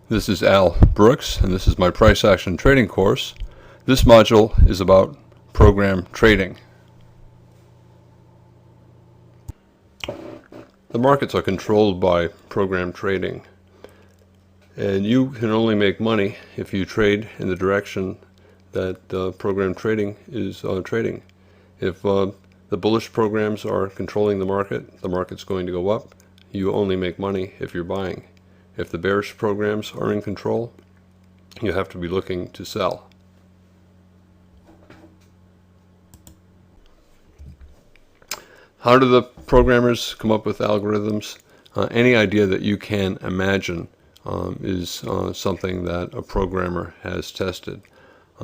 This is Al Brooks, and this is my price action trading course. This module is about program trading. The markets are controlled by program trading, and you can only make money if you trade in the direction that program trading is trading. If the bullish programs are controlling the market's going to go up. You only make money if you're buying. If the bearish programs are in control, you have to be looking to sell. How do the programmers come up with algorithms? Any idea that you can imagine is something that a programmer has tested.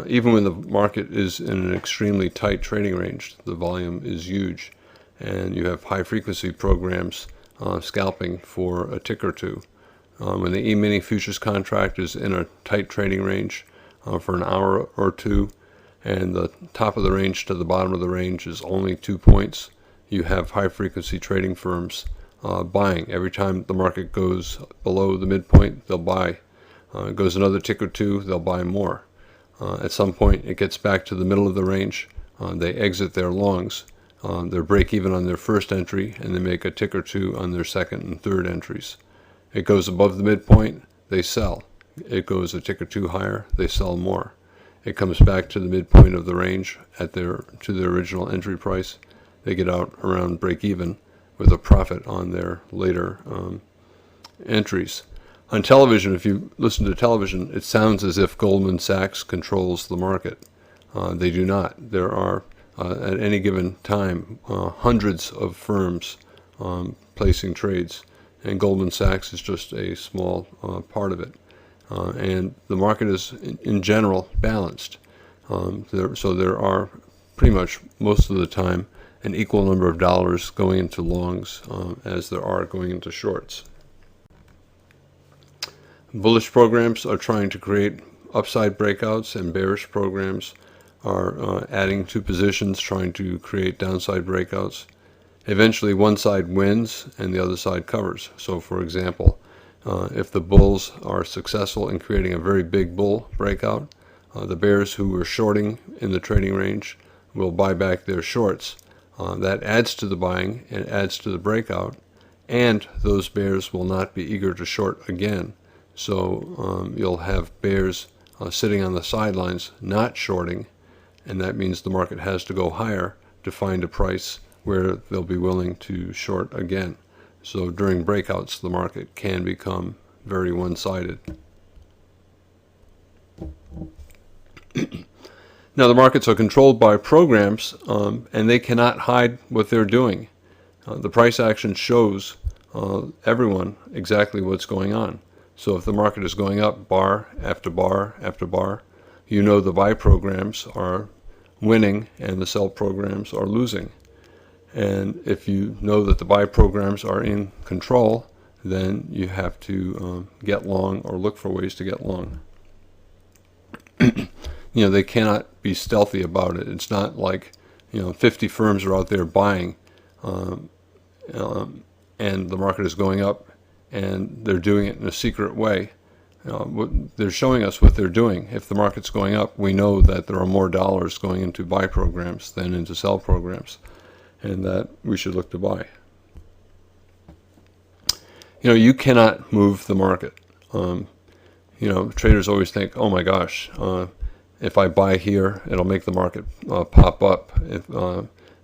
Even when the market is in an extremely tight trading range, the volume is huge, and you have high frequency programs scalping for a tick or two. When the E-mini futures contract is in a tight trading range for an hour or two, and the top of the range to the bottom of the range is only 2 points, you have high frequency trading firms buying. Every time the market goes below the midpoint, they'll buy. It goes another tick or two, they'll buy more. At some point it gets back to the middle of the range, they exit their longs, they break even on their first entry, and they make a tick or two on their second and third entries. It goes above the midpoint, they sell. It goes a tick or two higher, they sell more. It comes back to the midpoint of the range to their original entry price. They get out around break even with a profit on their later entries. On television, if you listen to television, it sounds as if Goldman Sachs controls the market. They do not. There are, at any given time, hundreds of firms placing trades, and Goldman Sachs is just a small part of it. And the market is, in general, balanced. So there are pretty much most of the time an equal number of dollars going into longs as there are going into shorts. Bullish programs are trying to create upside breakouts, and bearish programs are adding to positions, trying to create downside breakouts. Eventually one side wins and the other side covers. So for example, if the bulls are successful in creating a very big bull breakout, the bears who were shorting in the trading range will buy back their shorts. That adds to the buying and adds to the breakout, and those bears will not be eager to short again. So you'll have bears sitting on the sidelines not shorting, and that means the market has to go higher to find a price where they'll be willing to short again. So during breakouts, the market can become very one-sided. Now, the markets are controlled by programs, and they cannot hide what they're doing. The price action shows everyone exactly what's going on. So if the market is going up bar after bar after bar, you know the buy programs are winning and the sell programs are losing. And if you know that the buy programs are in control, then you have to get long or look for ways to get long. They cannot be stealthy about it. It's not like 50 firms are out there buying and the market is going up and they're doing it in a secret way. They're showing us what they're doing. If the market's going up, we know that there are more dollars going into buy programs than into sell programs, and that we should look to buy. You cannot move the market. Traders always think, oh my gosh, if I buy here, it'll make the market pop up.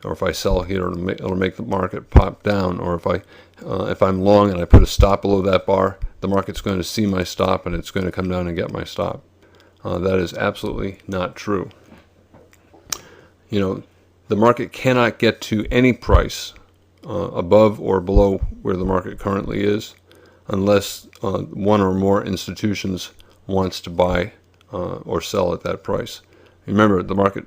Or if I sell here, it'll make the market pop down. Or if I'm long and I put a stop below that bar, the market's going to see my stop and it's going to come down and get my stop. That is absolutely not true. The market cannot get to any price above or below where the market currently is unless one or more institutions wants to buy or sell at that price. Remember, the market,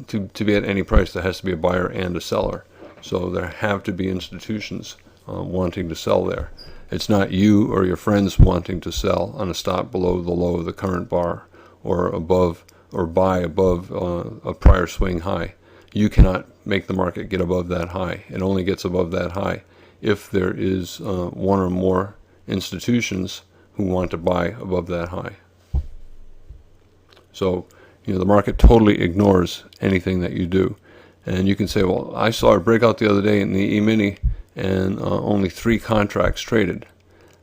to be at any price, there has to be a buyer and a seller. So there have to be institutions wanting to sell there. It's not you or your friends wanting to sell on a stop below the low of the current bar or above or buy above a prior swing high. You cannot make the market get above that high. It only gets above that high if there is one or more institutions who want to buy above that high. So, the market totally ignores anything that you do. And you can say, well, I saw a breakout the other day in the E-mini and only 3 contracts traded.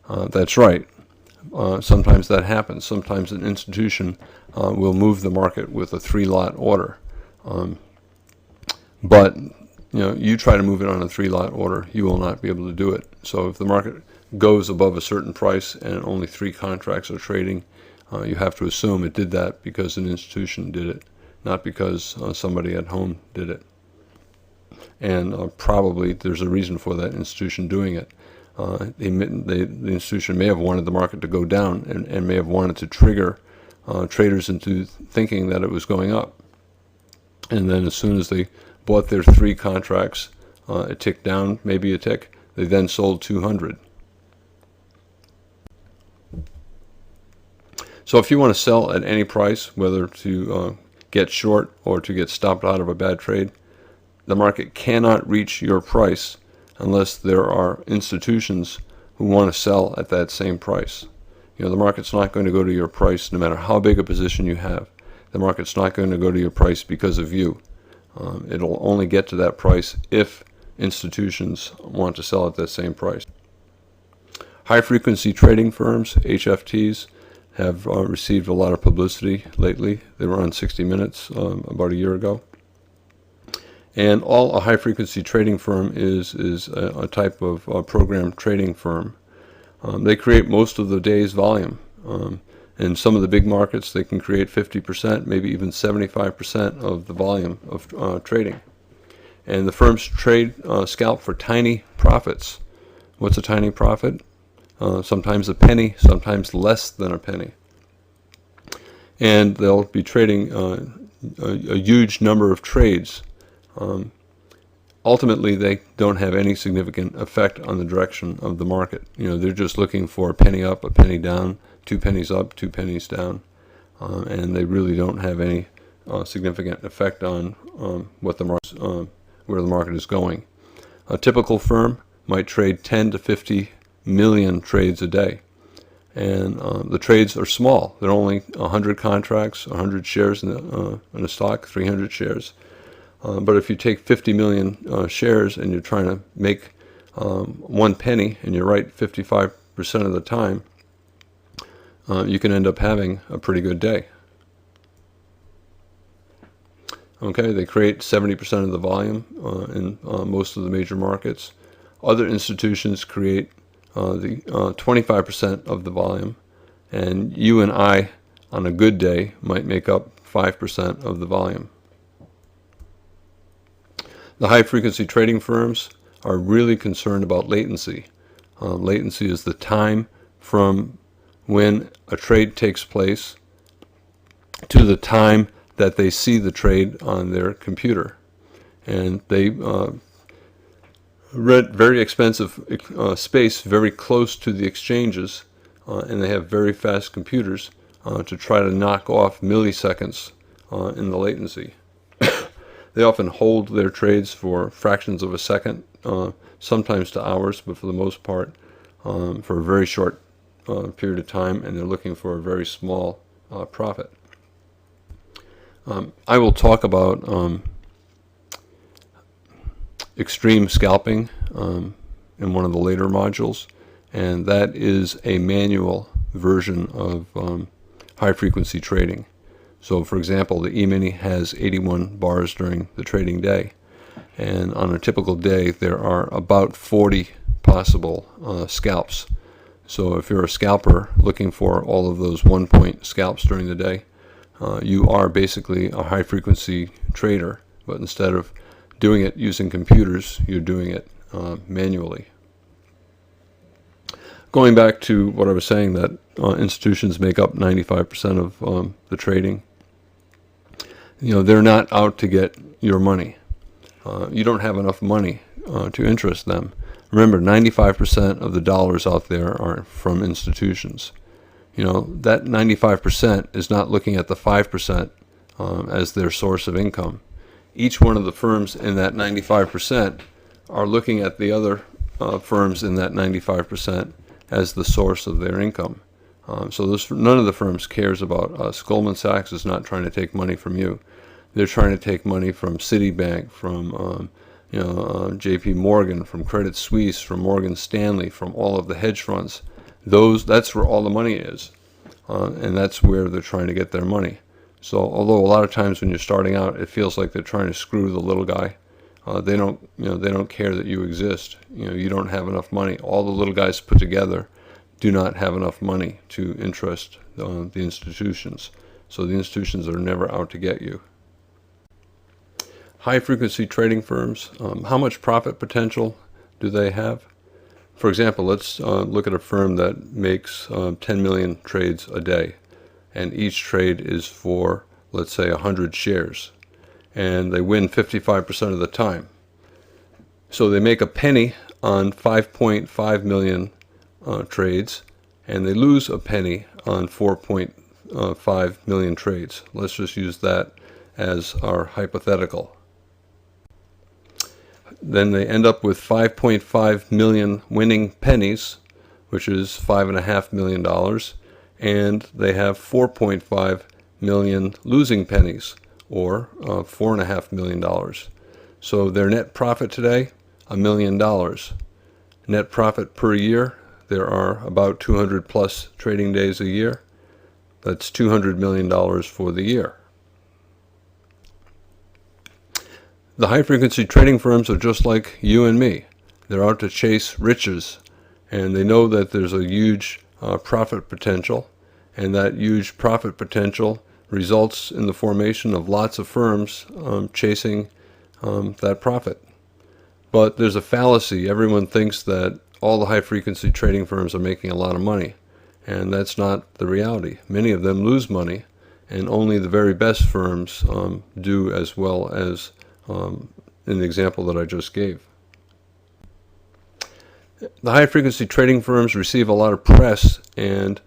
That's right. Sometimes that happens. Sometimes an institution will move the market with a 3-lot order. But you try to move it on a 3-lot order, you will not be able to do it. So if the market goes above a certain price and only 3 contracts are trading, you have to assume it did that because an institution did it, not because somebody at home did it. And probably there's a reason for that institution doing it. The institution may have wanted the market to go down and may have wanted to trigger traders into thinking that it was going up. And then as soon as they bought their 3 contracts, it ticked down, maybe a tick, they then sold 200. So if you want to sell at any price, whether to get short or to get stopped out of a bad trade, the market cannot reach your price unless there are institutions who want to sell at that same price. The market's not going to go to your price no matter how big a position you have. The market's not going to go to your price because of you. It'll only get to that price if institutions want to sell at that same price. High-frequency trading firms, HFTs, have received a lot of publicity lately. They were on 60 Minutes about a year ago. And all a high-frequency trading firm is a type of program trading firm. They create most of the day's volume. In some of the big markets, they can create 50%, maybe even 75% of the volume of trading. And the firms scalp for tiny profits. What's a tiny profit? Sometimes a penny, sometimes less than a penny. And they'll be trading a huge number of trades. Ultimately, they don't have any significant effect on the direction of the market. They're just looking for a penny up, a penny down, 2 pennies up, 2 pennies down, and they really don't have any significant effect on what the where the market is going. A typical firm might trade 10 to 50 million trades a day, and the trades are small. They're only 100 contracts, 100 shares in a stock, 300 shares. But if you take 50 million shares and you're trying to make 1 penny and you're right 55% of the time, you can end up having a pretty good day. Okay, they create 70% of the volume in most of the major markets. Other institutions create the 25% of the volume, and you and I, on a good day, might make up 5% of the volume. The high-frequency trading firms are really concerned about latency. Latency is the time from when a trade takes place to the time that they see the trade on their computer. And they rent very expensive space very close to the exchanges, and they have very fast computers to try to knock off milliseconds in the latency. They often hold their trades for fractions of a second, sometimes to hours, but for the most part for a very short period of time, and they're looking for a very small profit. I will talk about extreme scalping in one of the later modules, and that is a manual version of high-frequency trading. So, for example, the E-mini has 81 bars during the trading day, and on a typical day there are about 40 possible scalps. So if you're a scalper looking for all of those 1-point scalps during the day, you are basically a high-frequency trader, but instead of doing it using computers, you're doing it manually. Going back to what I was saying, that institutions make up 95% of the trading. They're not out to get your money. You don't have enough money to interest them. Remember, 95% of the dollars out there are from institutions. That 95% is not looking at the 5% as their source of income. Each one of the firms in that 95% are looking at the other firms in that 95% as the source of their income. So none of the firms cares about us. Goldman Sachs is not trying to take money from you. They're trying to take money from Citibank, from J.P. Morgan, from Credit Suisse, from Morgan Stanley, from all of the hedge funds. That's where all the money is, and that's where they're trying to get their money. So although a lot of times when you're starting out, it feels like they're trying to screw the little guy, they don't care that you exist. You don't have enough money. All the little guys put together do not have enough money to interest the institutions. So the institutions are never out to get you. High frequency trading firms, how much profit potential do they have? For example, let's look at a firm that makes 10 million trades a day, and each trade is for, let's say, 100 shares, and they win 55% of the time. So they make a penny on 5.5 million trades, and they lose a penny on 4.5 million trades. Let's just use that as our hypothetical. Then they end up with 5.5 million winning pennies, which is $5.5 million, and they have 4.5 million losing pennies, or $4.5 million. So their net profit today, $1 million. Net profit per year, there are about 200 plus trading days a year. That's $200 million for the year. The high-frequency trading firms are just like you and me. They're out to chase riches, and they know that there's a huge profit potential, and that huge profit potential results in the formation of lots of firms chasing that profit. But there's a fallacy. Everyone thinks that all the high-frequency trading firms are making a lot of money, and that's not the reality. Many of them lose money, and only the very best firms do as well as in the example that I just gave. The high-frequency trading firms receive a lot of press, and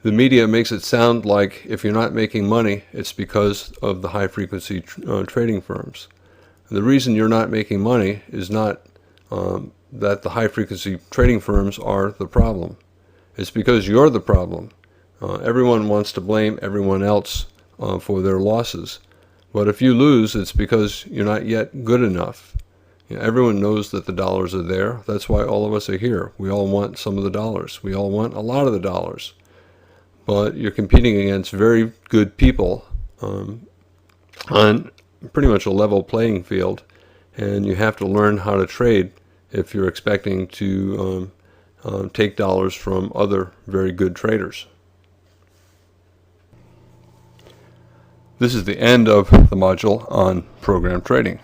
the media makes it sound like if you're not making money, it's because of the high-frequency trading firms. The reason you're not making money is not that the high-frequency trading firms are the problem. It's because you're the problem. Everyone wants to blame everyone else for their losses. But if you lose, it's because you're not yet good enough. Everyone knows that the dollars are there. That's why all of us are here. We all want some of the dollars. We all want a lot of the dollars. But you're competing against very good people on pretty much a level playing field, and you have to learn how to trade if you're expecting to take dollars from other very good traders. This is the end of the module on program trading.